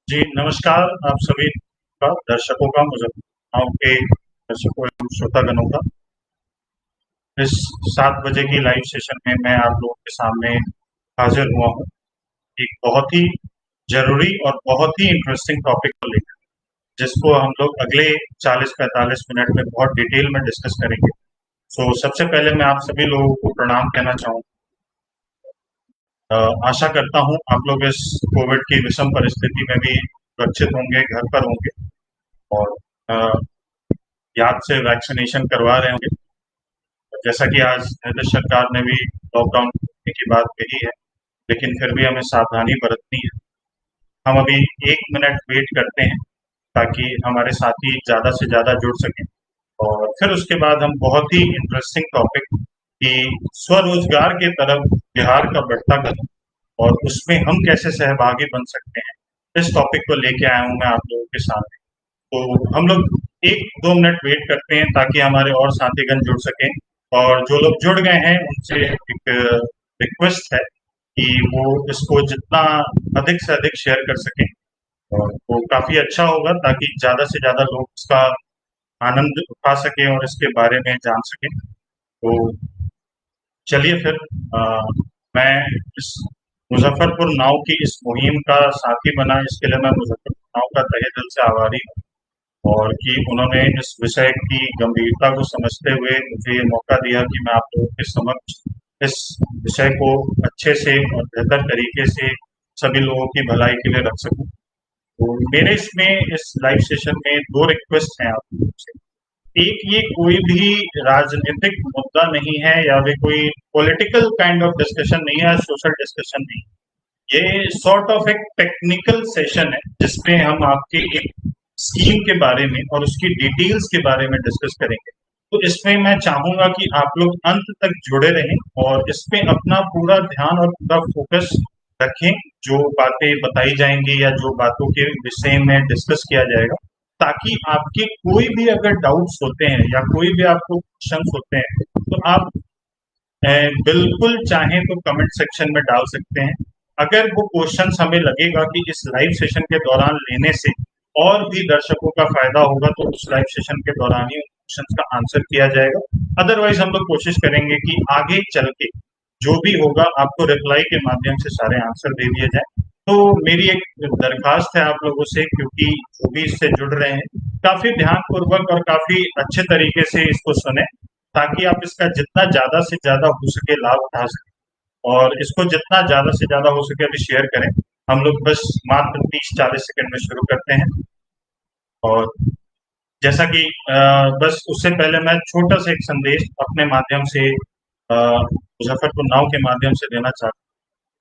जी, नमस्कार आप सभी का दर्शकों का मुजफ्फरपुर के दर्शकों एवं श्रोतागणों का इस 7 बजे की लाइव सेशन में मैं आप लोगों के सामने हाजिर हुआ हूँ। एक बहुत ही ज़रूरी और बहुत ही इंटरेस्टिंग टॉपिक को लेकर, जिसको हम लोग अगले 40-45 मिनट में बहुत डिटेल में डिस्कस करेंगे। सबसे पहले मैं आप सभी लोगों को प्रणाम कहना चाहूँगा। आशा करता हूँ आप लोग इस कोविड की विषम परिस्थिति में भी सुरक्षित होंगे, घर पर होंगे और अ, याद से वैक्सीनेशन करवा रहे होंगे। जैसा कि आज नीतीश सरकार ने भी लॉकडाउन खोलने की बात कही है, लेकिन फिर भी हमें सावधानी बरतनी है। हम अभी 1 मिनट वेट करते हैं ताकि हमारे साथी ज़्यादा से ज़्यादा जुड़ सकें और फिर उसके बाद हम बहुत ही इंटरेस्टिंग टॉपिक कि स्वरोजगार के तरफ बिहार का बढ़ता कदम और उसमें हम कैसे सहभागी बन सकते हैं, इस टॉपिक को लेके आया हूँ मैं आप लोगों के सामने। तो हम लोग 1-2 मिनट वेट करते हैं ताकि हमारे और साथीगण जुड़ सकें और जो लोग जुड़ गए हैं उनसे एक रिक्वेस्ट है कि वो इसको जितना अधिक से अधिक शेयर कर सकें और वो काफ़ी अच्छा होगा ताकि ज़्यादा से ज़्यादा लोग इसका आनंद उठा सकें और इसके बारे में जान सकें। तो चलिए फिर अ, मैं इस मुज़फ्फरपुर नाउ की इस मुहिम का साथी बना, इसके लिए मैं मुज़फ्फरपुर नाउ का तहे दिल से आभारी हूँ और कि उन्होंने इस विषय की गंभीरता को समझते हुए मुझे ये मौका दिया कि मैं आप लोगों के समक्ष इस विषय को अच्छे से और बेहतर तरीके से सभी लोगों की भलाई के लिए रख सकूं। तो मेरे इसमें इस लाइव सेशन में 2 रिक्वेस्ट हैं आप लोगों से। एक, ये कोई भी राजनीतिक मुद्दा नहीं है या फिर कोई पॉलिटिकल काइंड ऑफ डिस्कशन नहीं है, सोशल डिस्कशन नहीं। ये सॉर्ट ऑफ एक टेक्निकल सेशन है जिसमें हम आपके एक स्कीम के बारे में और उसकी डिटेल्स के बारे में डिस्कस करेंगे। तो इसमें मैं चाहूंगा कि आप लोग अंत तक जुड़े रहें और इसमें अपना पूरा ध्यान और पूरा फोकस रखें। जो बातें बताई जाएंगी या जो बातों के विषय में डिस्कस किया जाएगा, ताकि आपके कोई भी अगर डाउट्स होते हैं या कोई भी आपको क्वेश्चंस होते हैं तो आप बिल्कुल चाहें तो कमेंट सेक्शन में डाल सकते हैं। अगर वो क्वेश्चंस हमें लगेगा कि इस लाइव सेशन के दौरान लेने से और भी दर्शकों का फायदा होगा तो उस लाइव सेशन के दौरान ही उन क्वेश्चंस का आंसर किया जाएगा। अदरवाइज हम लोग कोशिश करेंगे कि आगे चल के जो भी होगा आपको रिप्लाई के माध्यम से सारे आंसर दे दिए जाए। तो मेरी एक दरखास्त है आप लोगों से, क्योंकि जो भी इससे जुड़ रहे हैं काफी ध्यानपूर्वक और काफी अच्छे तरीके से इसको सुने, ताकि आप इसका जितना ज़्यादा से ज़्यादा हो सके लाभ उठा सकें और इसको जितना ज़्यादा से ज़्यादा हो सके अभी शेयर करें। हम लोग बस मात्र 30-40 सेकंड में शुरू करते हैं और जैसा कि बस उससे पहले मैं छोटा सा एक संदेश अपने माध्यम से मुजफ्फरपुर नाव के माध्यम से देना चाहता हूँ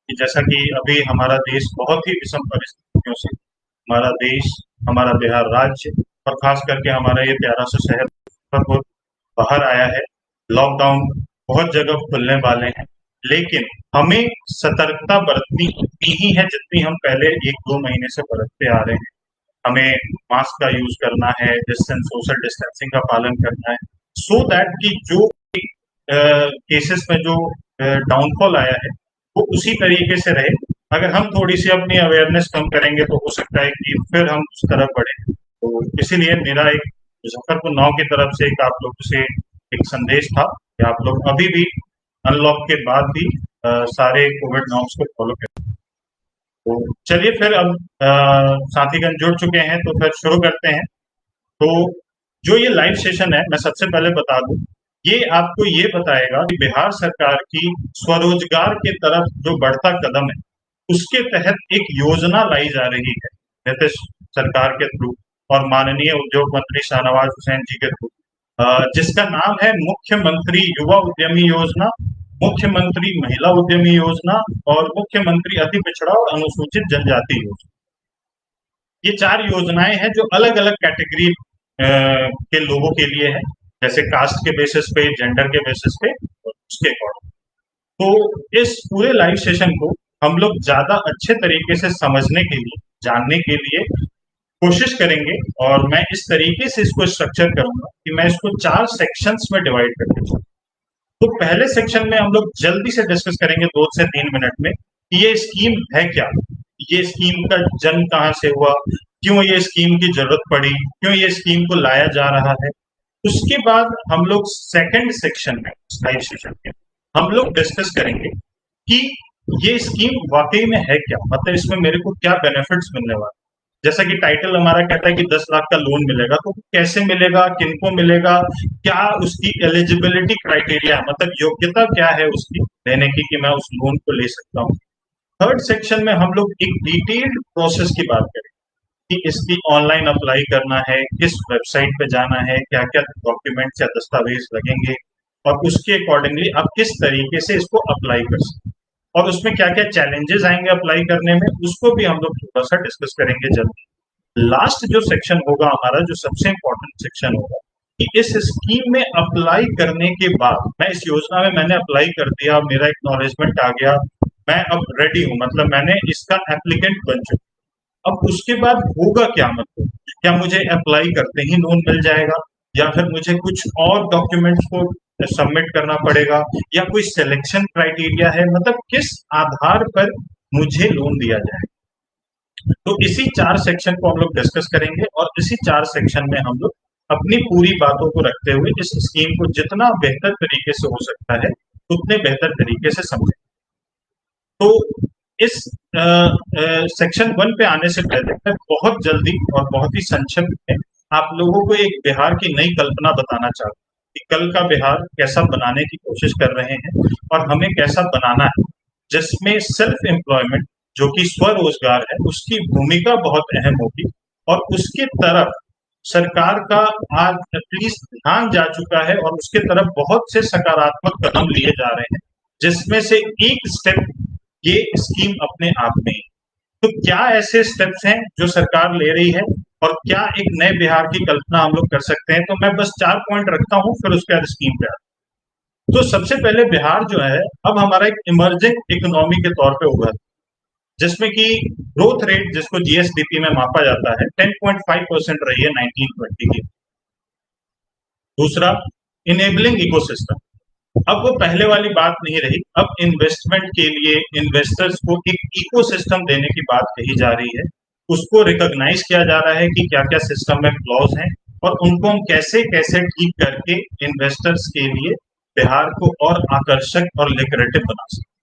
कि जैसा कि अभी हमारा देश बहुत ही विषम परिस्थितियों से, हमारा देश, हमारा बिहार राज्य और खास करके हमारा ये प्यारा सा शहर मुजफ्फरपुर बाहर आया है। लॉकडाउन बहुत जगह खुलने वाले हैं, लेकिन हमें सतर्कता बरतनी उतनी ही है जितनी हम पहले 1-2 महीने से बरतते आ रहे हैं। हमें मास्क का यूज करना है, सोशल डिस्टेंसिंग का पालन करना है, सो दैट कि जो केसेस में जो डाउनफॉल आया है वो उसी तरीके से रहे। अगर हम थोड़ी सी अपनी अवेयरनेस कम करेंगे तो हो सकता है कि फिर हम उस तरफ बढ़े। तो इसीलिए मेरा एक मुजफ्फरपुर नाव की तरफ से एक आप लोगों से एक संदेश था कि आप लोग अभी भी अनलॉक के बाद भी सारे कोविड नॉर्म्स को फॉलो करें। तो चलिए फिर अब साथीगण जुड़ चुके हैं तो फिर शुरू करते हैं। तो जो ये लाइव सेशन है, मैं सबसे पहले बता दूं, ये आपको ये बताएगा कि बिहार सरकार की स्वरोजगार के तरफ जो बढ़ता कदम है उसके तहत एक योजना लाई जा रही है नीतीश सरकार के थ्रू और माननीय उद्योग मंत्री शाहनवाज हुसैन जी के थ्रू, जिसका नाम है मुख्यमंत्री युवा उद्यमी योजना, मुख्यमंत्री महिला उद्यमी योजना और मुख्यमंत्री अति पिछड़ा और अनुसूचित जनजाति योजना। ये 4 योजनाएं हैं जो अलग अलग कैटेगरी के लोगों के लिए है, जैसे कास्ट के बेसिस पे, जेंडर के बेसिस पे और उसके अकॉर्डिंग। तो इस पूरे लाइव सेशन को हम लोग ज्यादा अच्छे तरीके से समझने के लिए, जानने के लिए कोशिश करेंगे और मैं इस तरीके से इसको स्ट्रक्चर करूंगा कि मैं इसको 4 सेक्शंस में डिवाइड करके चलूंगा। तो पहले सेक्शन में हम लोग जल्दी से डिस्कस करेंगे 2 से 3 मिनट में कि ये स्कीम है क्या, ये स्कीम का जन्म कहाँ से हुआ, क्यों ये स्कीम की जरूरत पड़ी, क्यों ये स्कीम को लाया जा रहा है। उसके बाद हम लोग सेकंड सेक्शन में, लाइव सेशन में हम लोग डिस्कस करेंगे कि ये स्कीम वाकई में है क्या, मतलब इसमें मेरे को क्या बेनिफिट्स मिलने वाले। जैसा कि टाइटल हमारा कहता है कि 10 लाख का लोन मिलेगा, तो कैसे मिलेगा, किनको मिलेगा, क्या उसकी एलिजिबिलिटी क्राइटेरिया, मतलब योग्यता क्या है उसकी लेने की कि मैं उस लोन को ले सकता हूँ। थर्ड सेक्शन में हम लोग एक डिटेल्ड प्रोसेस की बात करें कि इसकी ऑनलाइन अप्लाई करना है, किस वेबसाइट पे जाना है, क्या क्या डॉक्यूमेंट्स या दस्तावेज लगेंगे, और उसके अकॉर्डिंगली आप किस तरीके से इसको अप्लाई कर सकते हैं, और उसमें क्या क्या चैलेंजेस आएंगे अप्लाई करने में, उसको भी हम लोग थोड़ा सा डिस्कस करेंगे जल्दी। लास्ट जो सेक्शन होगा हमारा, जो सबसे इंपॉर्टेंट सेक्शन होगा, कि इस स्कीम में अप्लाई करने के बाद, मैं इस योजना में मैंने अप्लाई कर दिया, मेरा एक्नॉलेजमेंट आ गया, मैं अब रेडी हूं, मतलब मैंने इसका एप्लीकेंट बन चुका, अब उसके बाद होगा क्या, मतलब क्या मुझे अप्लाई करते ही लोन मिल जाएगा, या फिर मुझे कुछ और डॉक्यूमेंट्स को सबमिट करना पड़ेगा, या कोई सिलेक्शन क्राइटेरिया है, मतलब किस आधार पर मुझे लोन दिया जाए। तो इसी चार सेक्शन को हम लोग डिस्कस करेंगे, और इसी चार सेक्शन में हम लोग अपनी पूरी बातों को रखते हुए इस स्कीम को जितना बेहतर तरीके से हो सकता है उतने बेहतर तरीके से समझें। तो इस सेक्शन वन पे आने से पहले मैं बहुत जल्दी और बहुत ही संक्षिप्त में आप लोगों को एक बिहार की नई कल्पना बताना चाहता हूँ कि कल का बिहार कैसा बनाने की कोशिश कर रहे हैं, और हमें कैसा बनाना है, जिसमें सेल्फ एम्प्लॉयमेंट, जो कि स्वरोजगार है, उसकी भूमिका बहुत अहम होगी, और उसके तरफ सरकार का आज एटलीस्ट ध्यान जा चुका है, और उसके तरफ बहुत से सकारात्मक कदम लिए जा रहे हैं, जिसमें से एक स्टेप ये स्कीम अपने आप में। तो क्या ऐसे स्टेप्स हैं जो सरकार ले रही है, और क्या एक नए बिहार की कल्पना हम लोग कर सकते हैं, तो मैं बस 4 पॉइंट रखता हूं, फिर उसके बाद स्कीम पे आता हूं। तो सबसे पहले बिहार जो है अब हमारा एक इमर्जिंग इकोनॉमी के तौर पे उभर, जिसमें कि ग्रोथ रेट, जिसको जीएसडीपी में मापा जाता है, 10.5% रही है 1920 की। दूसरा, इनेबलिंग इकोसिस्टम, अब वो पहले वाली बात नहीं रही, अब इन्वेस्टमेंट के लिए इन्वेस्टर्स को एक इकोसिस्टम देने की बात कही जा रही है। उसको रिकॉग्नाइज किया जा रहा है कि क्या क्या सिस्टम में फ्लॉज हैं, और उनको हम कैसे कैसे ठीक करके इन्वेस्टर्स के लिए बिहार को और आकर्षक और लिक्रेटिव बना सकते।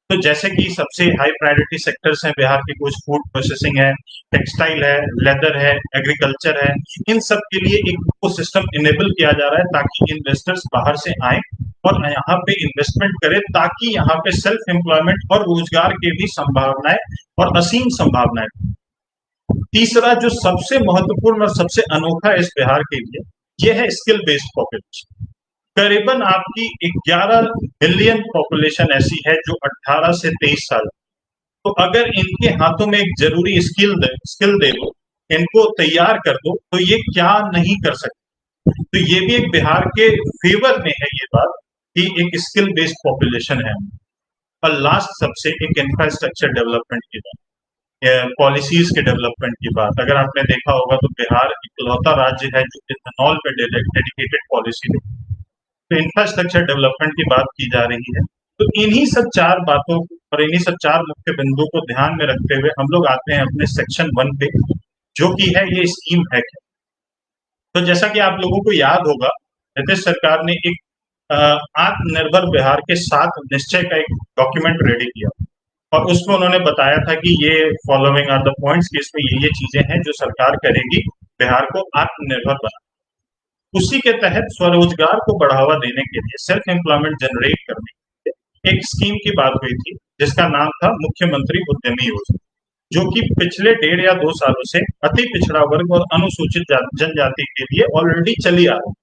तो जैसे कि सबसे हाई प्रायोरिटी सेक्टर्स हैं बिहार के, कुछ फूड प्रोसेसिंग है, टेक्सटाइल है, लेदर है, एग्रीकल्चर है, इन सब के लिए एक इको सिस्टम इनेबल किया जा रहा है, ताकि इन्वेस्टर्स बाहर से आए और यहाँ पे इन्वेस्टमेंट करें, ताकि यहाँ पे सेल्फ एम्प्लॉयमेंट और रोजगार की भी संभावनाएं और असीम संभावनाएं। तीसरा जो सबसे महत्वपूर्ण और सबसे अनोखा है इस बिहार के लिए, यह है स्किल बेस्ड पॉपुलेशन। करीबन आपकी 11 मिलियन पॉपुलेशन ऐसी है जो 18 से 23 साल, तो अगर इनके हाथों में एक जरूरी स्किल दे दो, इनको तैयार कर दो, तो ये क्या नहीं कर सकते। तो ये भी एक बिहार के फेवर में है ये बात, कि एक स्किल बेस्ड पॉपुलेशन है। और लास्ट सबसे एक इंफ्रास्ट्रक्चर डेवलपमेंट की बात, पॉलिसीज के डेवलपमेंट की बात। अगर आपने देखा होगा तो बिहार इकलौता राज्य है जो इथेनॉल पे डेडिकेटेड पॉलिसी है, तो इंफ्रास्ट्रक्चर डेवलपमेंट की बात की जा रही है। तो इन्हीं सब चार बातों और इन्हीं सब चार मुख्य बिंदुओं को ध्यान में रखते हुए हम लोग आते हैं अपने सेक्शन वन पे, जो कि है ये स्कीम है क्या। तो जैसा कि आप लोगों को याद होगा, नीतीश सरकार ने एक आत्मनिर्भर बिहार के 7 निश्चय का एक डॉक्यूमेंट रेडी किया, और उसमें उन्होंने बताया था कि ये फॉलोइंग आर द पॉइंट्स, कि इसमें ये चीजें हैं जो सरकार करेगी बिहार को आत्मनिर्भर बना। उसी के तहत स्वरोजगार को बढ़ावा देने के लिए, सेल्फ एम्प्लॉयमेंट जनरेट करने के लिए एक स्कीम की बात हुई थी, जिसका नाम था मुख्यमंत्री उद्यमी योजना, जो कि पिछले 1.5 या 2 सालों से अति पिछड़ा वर्ग और अनुसूचित जनजाति के लिए ऑलरेडी चली आ रही।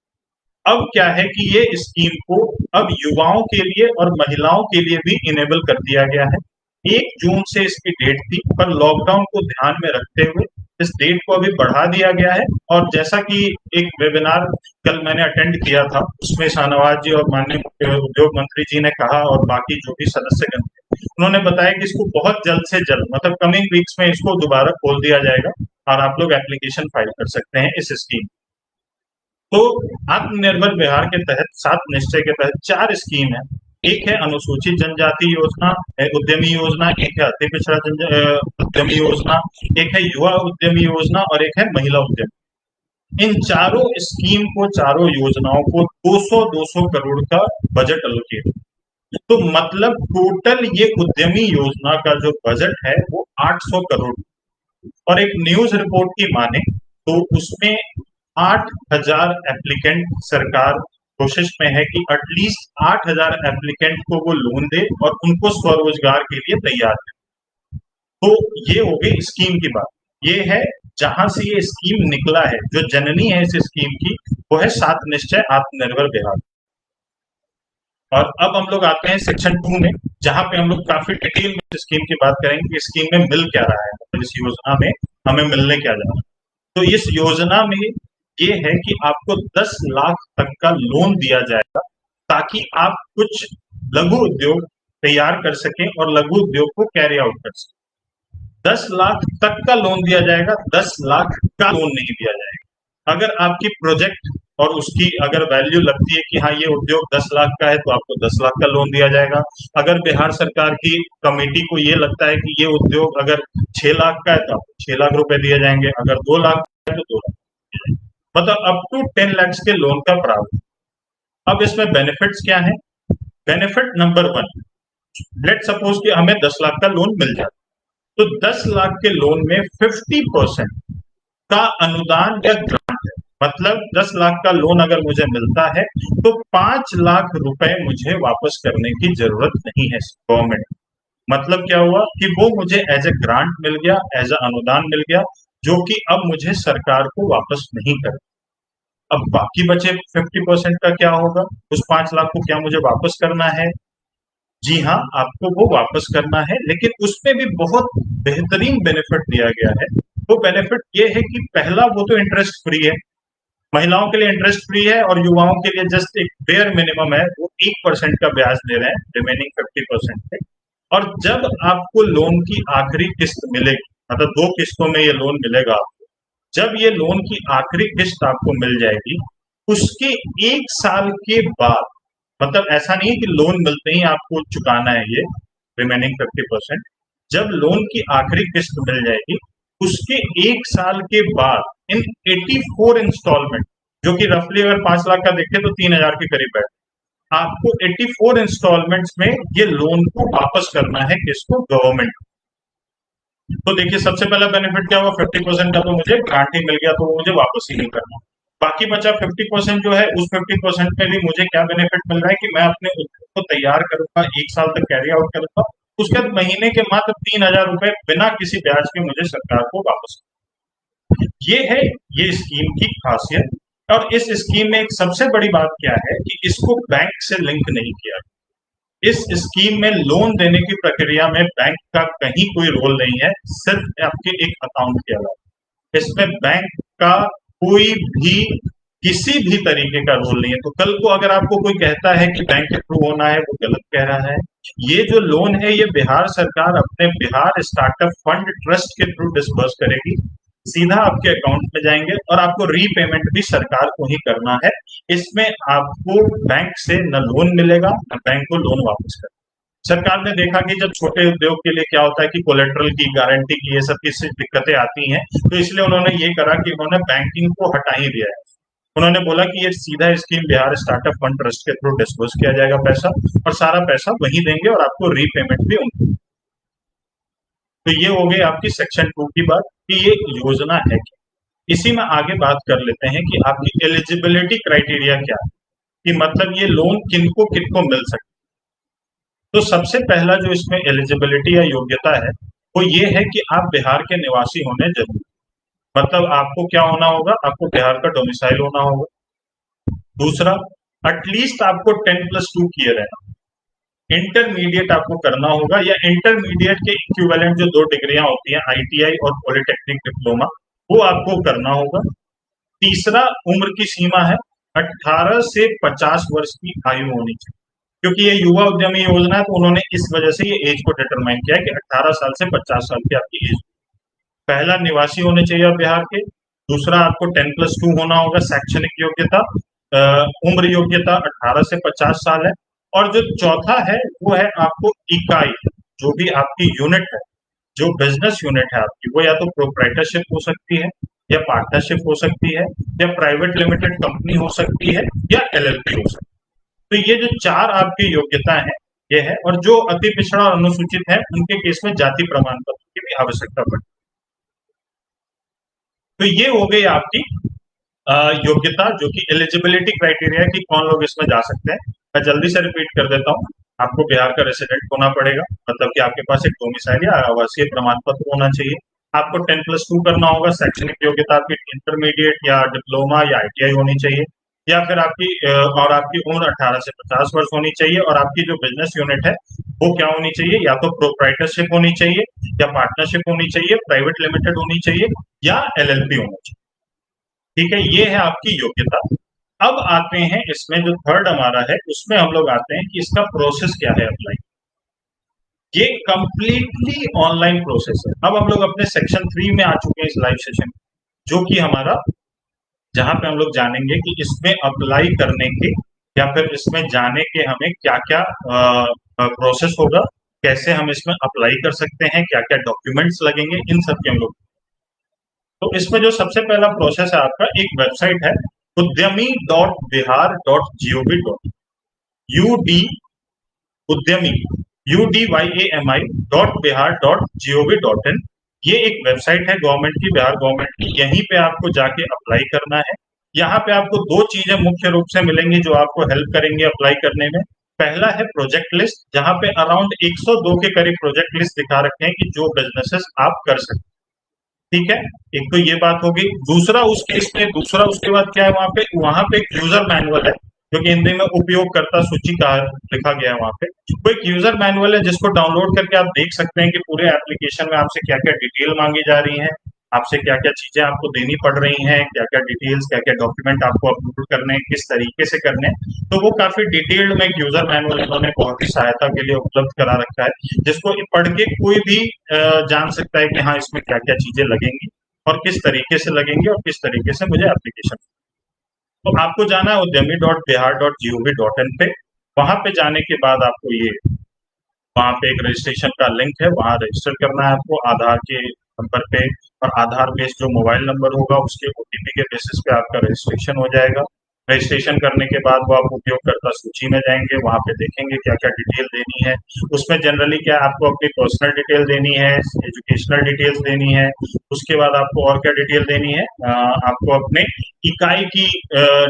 अब क्या है कि ये स्कीम को अब युवाओं के लिए और महिलाओं के लिए भी इनेबल कर दिया गया है। 1 जून से इसकी डेट थी, पर लॉकडाउन को ध्यान में रखते हुए इस डेट को अभी बढ़ा दिया गया है। और जैसा कि एक वेबिनार कल मैंने अटेंड किया था, उसमें शाहनवाज जी और माननीय उद्योग मंत्री जी ने कहा, और बाकी जो भी सदस्यगण थे, उन्होंने बताया कि इसको बहुत जल्द से जल्द, मतलब कमिंग वीक्स में इसको दोबारा खोल दिया जाएगा, और आप लोग एप्लीकेशन फाइल कर सकते हैं इस स्कीम। तो आत्मनिर्भर बिहार के तहत 7 निश्चय के तहत 4 स्कीम है, एक है अनुसूचित जनजाति योजना, उद्यमी योजना, एक है अति पिछड़ा उद्यमी योजना, एक है युवा उद्यमी योजना और एक है महिला उद्यमी। इन चारों स्कीम को, चारों योजनाओं को 200-200 करोड़ का बजट एलोकेट, तो मतलब टोटल ये उद्यमी योजना का जो बजट है वो 800 करोड़। और एक न्यूज रिपोर्ट की माने तो उसमें 8,000 एप्लीकेंट सरकार कोशिश में है कि एटलीस्ट 8,000 एप्लीकेंट को वो लोन दे और उनको स्वरोजगार के लिए तैयार है। तो ये हो गई स्कीम की बात। ये है जहां से ये स्कीम निकला है, जो जननी है इस स्कीम की वो है 7 निश्चय आत्मनिर्भर बिहार। और अब हम लोग आते हैं सेक्शन 2 में, जहां पे हम लोग काफी डिटेल में इस स्कीम की बात करेंगे कि स्कीम में मिल क्या रहा है, मतलब इस योजना में हमें मिलने क्या जा रहा है। तो इस योजना में ये है कि आपको 10 लाख तक का लोन दिया जाएगा ताकि आप कुछ लघु उद्योग तैयार कर सकें और लघु उद्योग को कैरी आउट कर सकें। 10 लाख तक का लोन दिया जाएगा, 10 लाख का लोन नहीं दिया जाएगा। अगर आपकी प्रोजेक्ट और उसकी अगर वैल्यू लगती है कि हाँ ये उद्योग 10 लाख का है तो आपको 10 लाख का लोन दिया जाएगा। अगर बिहार सरकार की कमेटी को ये लगता है कि ये उद्योग अगर 6 लाख का है तो आपको 6 लाख रुपए दिए जाएंगे, अगर 2 लाख का है तो 2 लाख, मतलब अप टू 10 लाख के लोन का प्रावधान। अब इसमें बेनिफिट्स क्या है? बेनिफिट नंबर 1, लेट सपोज कि हमें 10 लाख का लोन मिल जाता, तो 10 लाख के लोन में 50% का अनुदान या ग्रांट है। मतलब 10 लाख का लोन अगर मुझे मिलता है तो 5 लाख रुपए मुझे वापस करने की जरूरत नहीं है गवर्नमेंट। मतलब क्या हुआ कि वो मुझे एज ए ग्रांट मिल गया, एज ए अनुदान मिल गया, जो कि अब मुझे सरकार को वापस नहीं कर। अब बाकी बचे 50% का क्या होगा? उस 5 लाख को क्या मुझे वापस करना है? जी हाँ, आपको वो वापस करना है, लेकिन उसमें भी बहुत बेहतरीन बेनिफिट दिया गया है। वो बेनिफिट ये है कि पहला, वो तो इंटरेस्ट फ्री है, महिलाओं के लिए इंटरेस्ट फ्री है और युवाओं के लिए जस्ट एक बेयर मिनिमम है, वो 1% का ब्याज दे रहे हैं रिमेनिंग 50% पे। और जब आपको लोन की आखिरी किस्त मिलेगी, मतलब 2 किस्तों में ये लोन मिलेगा आपको, जब ये लोन की आखिरी किस्त आपको मिल जाएगी उसके 1 साल के बाद, मतलब ऐसा नहीं है कि लोन मिलते ही आपको चुकाना है ये रिमेनिंग 50%, जब लोन की आखिरी किस्त मिल जाएगी उसके 1 साल के बाद इन 84 इंस्टॉलमेंट, जो कि रफली अगर 5 लाख का देखें तो 3,000 के करीब है, आपको 84 इंस्टॉलमेंट्स में ये लोन को वापस करना है, किसको? गवर्नमेंट। तो देखिए सबसे पहला बेनिफिट क्या हुआ? 50% का तो मुझे ग्रांट ही मिल गया, तो वो मुझे वापस ही नहीं करना। बाकी बचा 50% जो है, उस 50% में भी मुझे क्या बेनिफिट मिल रहा है कि मैं अपने उद्योग को तैयार करूंगा, 1 साल तक कैरी आउट करूंगा, उसके बाद महीने के मात्र 3,000 रुपए बिना किसी ब्याज के मुझे सरकार को वापस। ये है ये स्कीम की खासियत। और इस स्कीम में एक सबसे बड़ी बात क्या है कि इसको बैंक से लिंक नहीं किया। इस स्कीम में लोन देने की प्रक्रिया में बैंक का कहीं कोई रोल नहीं है, सिर्फ आपके एक अकाउंट के अलावा। इसमें बैंक का कोई भी किसी भी तरीके का रोल नहीं है। तो कल को अगर आपको कोई कहता है कि बैंक के थ्रू होना है, वो गलत कह रहा है। ये जो लोन है ये बिहार सरकार अपने बिहार स्टार्टअप फंड ट्रस्ट के थ्रू डिस्बर्स करेगी, सीधा आपके अकाउंट में जाएंगे और आपको रीपेमेंट भी सरकार को ही करना है। इसमें आपको बैंक से न लोन मिलेगा न बैंक को लोन वापस कर। सरकार ने देखा कि जब छोटे उद्योग के लिए क्या होता है कि कोलेट्रल की, गारंटी की, ये सब की दिक्कतें आती हैं, तो इसलिए उन्होंने ये करा कि उन्होंने बैंकिंग को हटा ही दिया है। उन्होंने बोला कि ये सीधा scheme Bihar startup fund trust के थ्रू डिस्बर्स किया जाएगा पैसा, और सारा पैसा वही देंगे और आपको रीपेमेंट भी उनको। तो ये हो गई आपकी सेक्शन 2 की बात कि ये योजना है क्या। इसी में आगे बात कर लेते हैं कि आपकी एलिजिबिलिटी क्राइटेरिया क्या है, कि मतलब ये लोन किनको किनको मिल सकता है। तो सबसे पहला जो इसमें एलिजिबिलिटी या योग्यता है वो ये है कि आप बिहार के निवासी होने जरूरी। मतलब आपको क्या होना होगा? आपको बिहार का डोमिसाइल होना होगा। दूसरा, एटलीस्ट आपको 10+2 किए रहना। इंटरमीडिएट आपको करना होगा, या इंटरमीडिएट के इक्विवेलेंट जो 2 डिग्रियां होती हैं, आईटीआई और पॉलिटेक्निक डिप्लोमा, वो आपको करना होगा। तीसरा, उम्र की सीमा है 18 से 50 वर्ष की आयु होनी चाहिए, क्योंकि ये युवा उद्यमी योजना है, तो उन्होंने इस वजह से ये एज को डिटरमाइन किया है कि 18 साल से 50 साल की आपकी एज। पहला, निवासी होने चाहिए आप बिहार के। दूसरा, आपको 10+2 होना होगा शैक्षणिक योग्यता। उम्र योग्यता 18 से 50 साल है। और जो चौथा है वो है आपको इकाई, जो भी आपकी यूनिट है, जो बिजनेस यूनिट है आपकी, वो या तो प्रोप्राइटरशिप हो सकती है, या पार्टनरशिप हो सकती है, या प्राइवेट लिमिटेड कंपनी हो सकती है, या एलएलपी हो सकती है। तो ये जो चार आपकी योग्यता है ये है, और जो अति पिछड़ा और अनुसूचित है उनके केस में जाति प्रमाण पत्र की भी आवश्यकता पड़ती है। तो ये हो गई आपकी योग्यता, जो कि एलिजिबिलिटी क्राइटेरिया है कि कौन लोग इसमें जा सकते हैं। मैं जल्दी से रिपीट कर देता हूँ। आपको बिहार का रेसिडेंट होना पड़ेगा, मतलब कि आपके पास एक डोमिसाइल या आवासीय प्रमाण पत्र होना चाहिए। आपको 10+2 करना होगा। शैक्षणिक योग्यता आपकी इंटरमीडिएट या डिप्लोमा या आईटीआई होनी चाहिए, या फिर आपकी और आपकी उम्र 18 से 50 वर्ष होनी चाहिए। और आपकी जो बिजनेस यूनिट है वो क्या होनी चाहिए, या तो प्रोप्राइटरशिप होनी चाहिए, या पार्टनरशिप होनी चाहिए, प्राइवेट लिमिटेड होनी चाहिए, या एलएलपी होना चाहिए। ठीक है, ये है आपकी योग्यता। अब आते हैं इसमें जो थर्ड हमारा है, उसमें हम लोग आते हैं कि इसका प्रोसेस क्या है अप्लाई। ये कंप्लीटली ऑनलाइन प्रोसेस है। अब हम लोग अपने सेक्शन 3 में आ चुके हैं इस लाइव सेशन, जो कि हमारा, जहां पे हम लोग जानेंगे कि इसमें अप्लाई करने के या फिर इसमें जाने के हमें क्या क्या प्रोसेस होगा, कैसे हम इसमें अप्लाई कर सकते हैं, क्या क्या डॉक्यूमेंट्स लगेंगे, इन सब के हम लोग। तो इसमें जो सबसे पहला प्रोसेस है आपका, एक वेबसाइट है udyami.bihar.gov.in, उद्यमी udyami.bihar.gov.in। ये एक वेबसाइट है गवर्नमेंट की, बिहार गवर्नमेंट की। यहीं पे आपको जाके अप्लाई करना है। यहाँ पे आपको दो चीजें मुख्य रूप से मिलेंगी जो आपको हेल्प करेंगे अप्लाई करने में। पहला है प्रोजेक्ट लिस्ट, जहां पे अराउंड 102 के करीब प्रोजेक्ट लिस्ट दिखा रखे हैं कि जो बिजनेसेस आप कर सकते हैं। ठीक है, एक तो ये बात होगी। दूसरा उस केस में, दूसरा उसके बाद क्या है, वहां पे एक यूजर मैनुअल है, जो कि हिंदी में उपयोगकर्ता सूची का लिखा गया है। वहां पे वो एक यूजर मैनुअल है, जिसको डाउनलोड करके आप देख सकते हैं कि पूरे एप्लीकेशन में आपसे क्या क्या डिटेल मांगी जा रही है, आपसे क्या क्या चीजें आपको देनी पड़ रही हैं, क्या क्या डिटेल्स, क्या क्या डॉक्यूमेंट आपको अपलोड करने हैं, किस तरीके से करने हैं। तो वो काफी डिटेल्ड में एक यूजर मैनुअल इन्होंने बहुत ही सहायता के लिए उपलब्ध करा रखा है, जिसको पढ़ के कोई भी जान सकता है कि हाँ, इसमें क्या क्या चीजें लगेंगी और किस तरीके से लगेंगी और किस तरीके से मुझे एप्लीकेशन। तो आपको जाना है udyami.bihar.gov.in पे। वहां पे जाने के बाद आपको ये, वहां पे एक रजिस्ट्रेशन का लिंक है, वहां रजिस्टर करना है आपको आधार के नंबर पे। और आधार बेस्ड जो मोबाइल नंबर होगा उसके ओटीपी के बेसिस पे आपका रजिस्ट्रेशन हो जाएगा। रजिस्ट्रेशन करने के बाद वो आप उपयोगकर्ता सूची में जाएंगे, वहां पे देखेंगे क्या क्या डिटेल देनी है। उसमें जनरली क्या आपको अपनी पर्सनल डिटेल देनी है, एजुकेशनल डिटेल्स देनी है। उसके बाद आपको और क्या डिटेल देनी है, आपको अपने इकाई की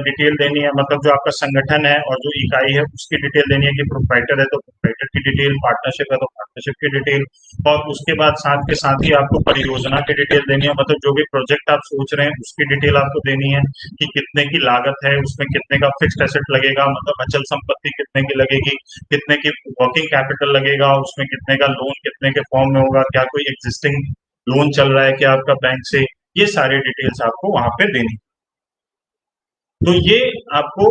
डिटेल देनी है, मतलब जो आपका संगठन है और जो इकाई है उसकी डिटेल देनी है कि प्रोप्राइटर है तो प्रोप्राइटर की डिटेल, पार्टनरशिप है तो पार्टनरशिप की डिटेल। और उसके बाद साथ के साथ ही आपको परियोजना की डिटेल देनी है, मतलब जो भी प्रोजेक्ट आप सोच रहे हैं उसकी डिटेल आपको देनी है कि कितने की लागत है, उसमें कितने का फिक्स्ड एसेट लगेगा, मतलब अचल संपत्ति कितने की लगेगी, कितने की वर्किंग कैपिटल लगेगा, उसमें कितने का लोन कितने के फॉर्म में होगा, क्या कोई एग्जिस्टिंग लोन चल रहा है क्या आपका बैंक से, ये सारी डिटेल्स आपको वहां पे देनी। तो ये आपको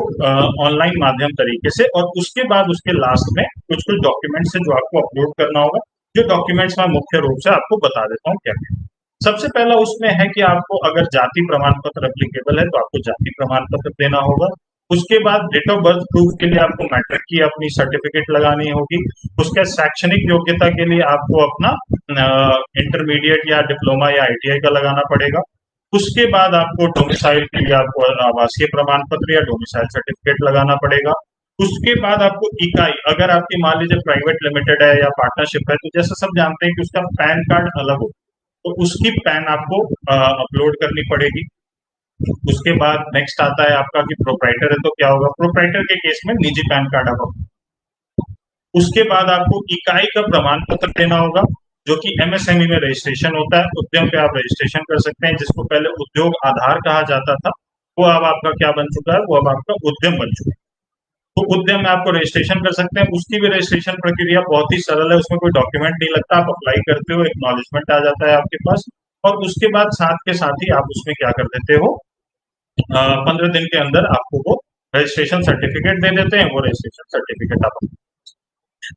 ऑनलाइन माध्यम तरीके से, और उसके बाद उसके लास्ट में कुछ कुछ डॉक्यूमेंट्स है जो आपको अपलोड करना होगा। जो डॉक्यूमेंट्स मैं मुख्य रूप से आपको बता देता हूँ क्या क्या। सबसे पहला उसमें है कि आपको अगर जाति प्रमाण पत्र एप्लीकेबल है तो आपको जाति प्रमाण पत्र देना होगा। उसके बाद डेट ऑफ बर्थ प्रूफ के लिए आपको मैट्रिक की अपनी सर्टिफिकेट लगानी होगी। उसके शैक्षणिक योग्यता के लिए आपको अपना इंटरमीडिएट या डिप्लोमा या आईटीआई का लगाना पड़ेगा। उसके बाद आपको डोमिसाइल के लिए आपको आवासीय प्रमाण पत्र या डोमिसाइल सर्टिफिकेट लगाना पड़ेगा। उसके बाद आपको इकाई, अगर आपकी मान लीजिए प्राइवेट लिमिटेड है या पार्टनरशिप है, तो जैसे सब जानते हैं कि उसका पैन कार्ड अलग हो, तो उसकी पैन आपको अपलोड करनी पड़ेगी। उसके बाद नेक्स्ट आता है आपका कि प्रोप्राइटर है तो क्या होगा, प्रोप्राइटर के केस में निजी पैन कार्ड आप। उसके बाद आपको इकाई का प्रमाण पत्र देना होगा, जो कि एमएसएमई में रजिस्ट्रेशन होता है। उद्यम पे आप रजिस्ट्रेशन कर सकते हैं, जिसको पहले उद्योग आधार कहा जाता था, वो अब आपका क्या बन चुका है, वो अब आपका उद्यम बन चुका है। तो उद्यम में आपको रजिस्ट्रेशन कर सकते हैं। उसकी भी रजिस्ट्रेशन प्रक्रिया बहुत ही सरल है, उसमें कोई डॉक्यूमेंट नहीं लगता, आप अप्लाई करते हो, एक्नॉलेजमेंट आ जाता है आपके पास। और उसके बाद साथ के साथ ही आप उसमें क्या कर देते हो, 15 दिन के अंदर आपको वो रजिस्ट्रेशन सर्टिफिकेट दे देते हैं। वो रजिस्ट्रेशन सर्टिफिकेट आप,